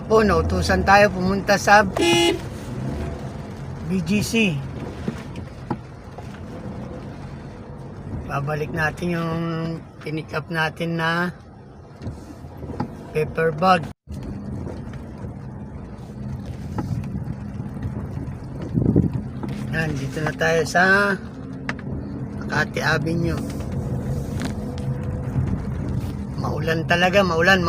po, nautusan tayo pumunta sa BGC. Babalik natin yung pinick up natin na paper bag. Yan, dito na tayo sa Makati Avenue. Maulan talaga, maulan.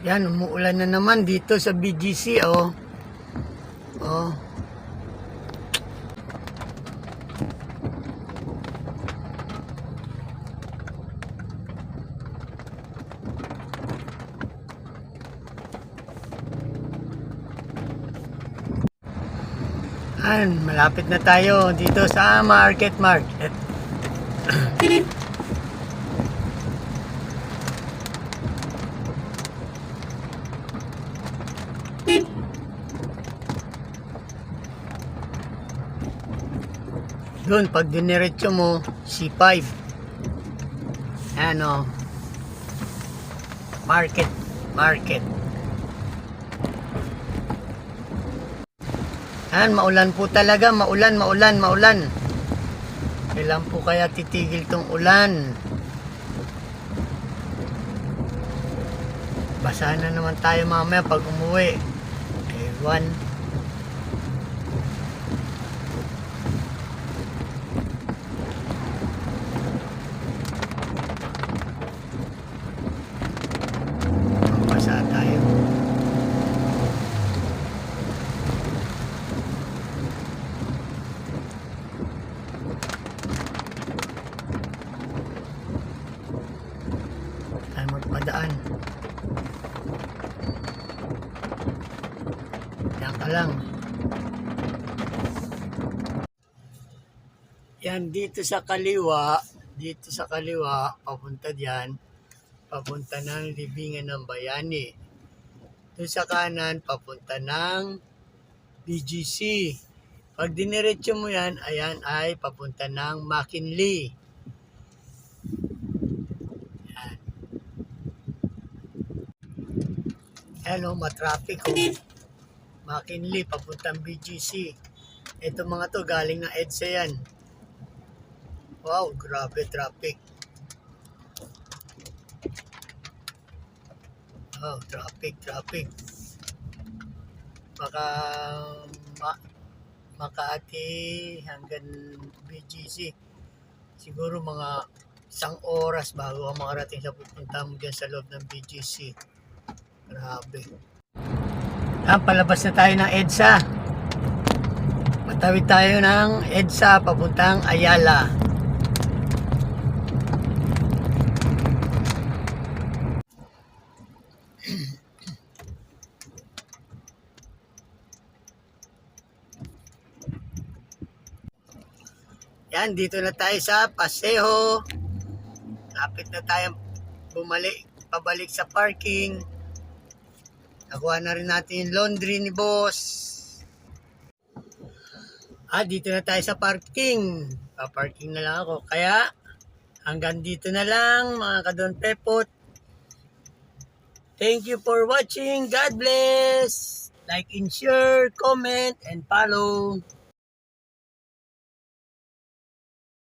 Yan, umuulan na naman dito sa BGC, oh. Oh. Yan, malapit na tayo dito sa Market. Doon, pag diniretso mo, C5. Ano, Market. Yan, maulan po talaga, maulan. Kailan po kaya titigil tong ulan? Basa na naman tayo mamaya pag umuwi. Ewan. Basa tayo. Tayo magpadaan. Yan ka lang. Yan, dito sa kaliwa, papunta diyan, papunta ng Libingan ng Bayani. Doon sa kanan, papunta ng BGC. Pag diniretso mo yan, ayan ay papunta ng McKinley. Yan. Ayan o, matraffic o. McKinley, papuntang BGC. Ito mga to, galing ng EDSA yan. Wow, grabe traffic. Oh, traffic. Baka Makati hanggang BGC. Siguro mga 1 oras bago ang makarating sa pupunta mo dyan sa loob ng BGC. Grabe. Palabas na tayo ng EDSA. Matawid tayo ng EDSA papuntang Ayala. Yan, dito na tayo sa Paseo. Lapit na tayo pabalik sa parking. Nakuha na rin natin yung laundry ni boss. Dito na tayo sa parking. Paparking na lang ako. Kaya, hanggang dito na lang mga Kadon Pepot. Thank you for watching. God bless. Like and share, comment, and follow.